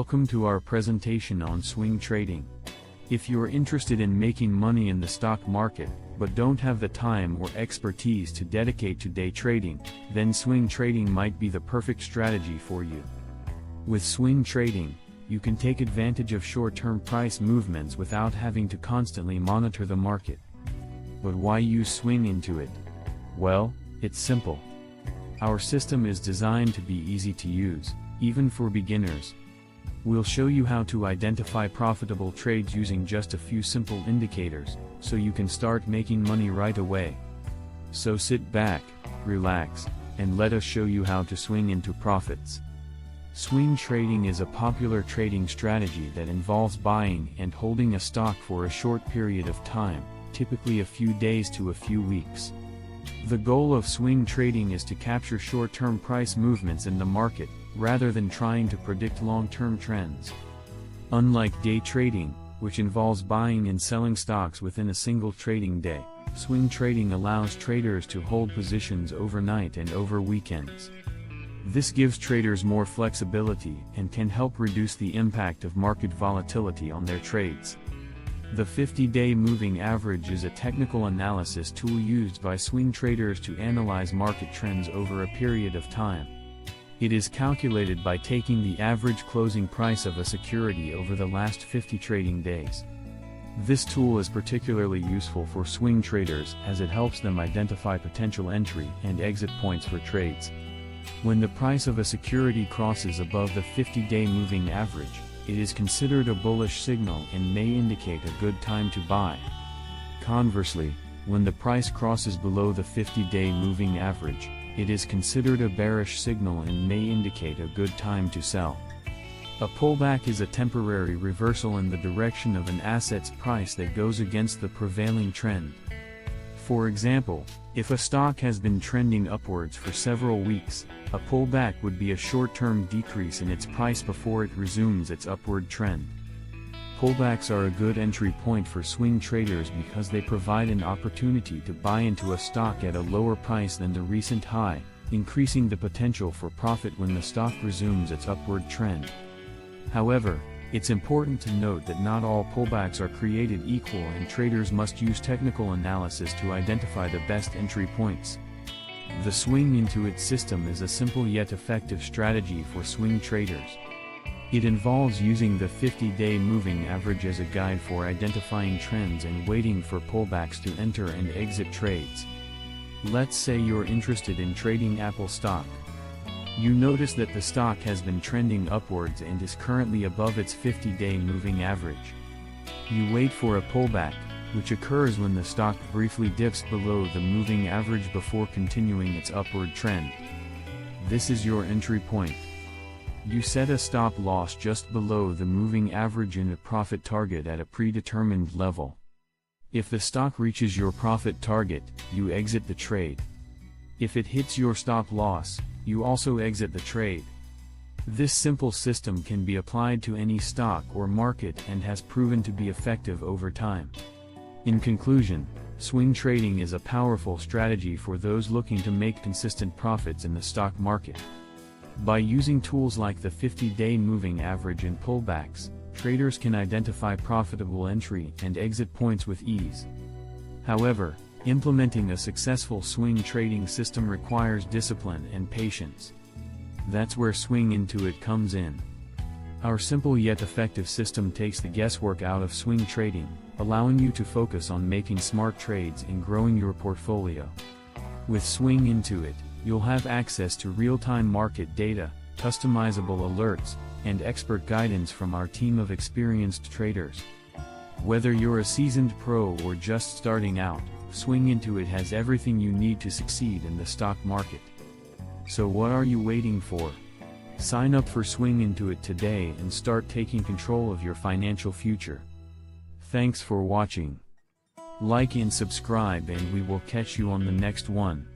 Welcome to our presentation on swing trading. If you're interested in making money in the stock market, but don't have the time or expertise to dedicate to day trading, then swing trading might be the perfect strategy for you. With swing trading, you can take advantage of short-term price movements without having to constantly monitor the market. But why use swing into it? Well, it's simple. Our system is designed to be easy to use, even for beginners. We'll show you how to identify profitable trades using just a few simple indicators, so you can start making money right away. So sit back, relax, and let us show you how to swing into profits. Swing trading is a popular trading strategy that involves buying and holding a stock for a short period of time, typically a few days to a few weeks. The goal of swing trading is to capture short-term price movements in the market, rather than trying to predict long-term trends. Unlike day trading, which involves buying and selling stocks within a single trading day, swing trading allows traders to hold positions overnight and over weekends. This gives traders more flexibility and can help reduce the impact of market volatility on their trades. The 50-day moving average is a technical analysis tool used by swing traders to analyze market trends over a period of time. It is calculated by taking the average closing price of a security over the last 50 trading days. This tool is particularly useful for swing traders as it helps them identify potential entry and exit points for trades. When the price of a security crosses above the 50-day moving average, it is considered a bullish signal and may indicate a good time to buy. Conversely, when the price crosses below the 50-day moving average, it is considered a bearish signal and may indicate a good time to sell. A pullback is a temporary reversal in the direction of an asset's price that goes against the prevailing trend. For example, if a stock has been trending upwards for several weeks, a pullback would be a short-term decrease in its price before it resumes its upward trend. Pullbacks are a good entry point for swing traders because they provide an opportunity to buy into a stock at a lower price than the recent high, increasing the potential for profit when the stock resumes its upward trend. However, it's important to note that not all pullbacks are created equal and traders must use technical analysis to identify the best entry points. The swing into it system is a simple yet effective strategy for swing traders. It involves using the 50-day moving average as a guide for identifying trends and waiting for pullbacks to enter and exit trades. Let's say you're interested in trading Apple stock. You notice that the stock has been trending upwards and is currently above its 50-day moving average. You wait for a pullback, which occurs when the stock briefly dips below the moving average before continuing its upward trend. This is your entry point. You set a stop loss just below the moving average and a profit target at a predetermined level. If the stock reaches your profit target, you exit the trade. If it hits your stop loss, you also exit the trade. This simple system can be applied to any stock or market and has proven to be effective over time. In conclusion, swing trading is a powerful strategy for those looking to make consistent profits in the stock market. By using tools like the 50-day moving average and pullbacks, traders can identify profitable entry and exit points with ease. However, implementing a successful swing trading system requires discipline and patience. That's where swing into it comes in. Our simple yet effective system takes the guesswork out of swing trading, allowing you to focus on making smart trades and growing your portfolio. With swing into it, you'll have access to real-time market data, customizable alerts, and expert guidance from our team of experienced traders. Whether you're a seasoned pro or just starting out, Swing Into It has everything you need to succeed in the stock market. So what are you waiting for? Sign up for Swing Into It today and start taking control of your financial future. Thanks for watching. Like and subscribe and we will catch you on the next one.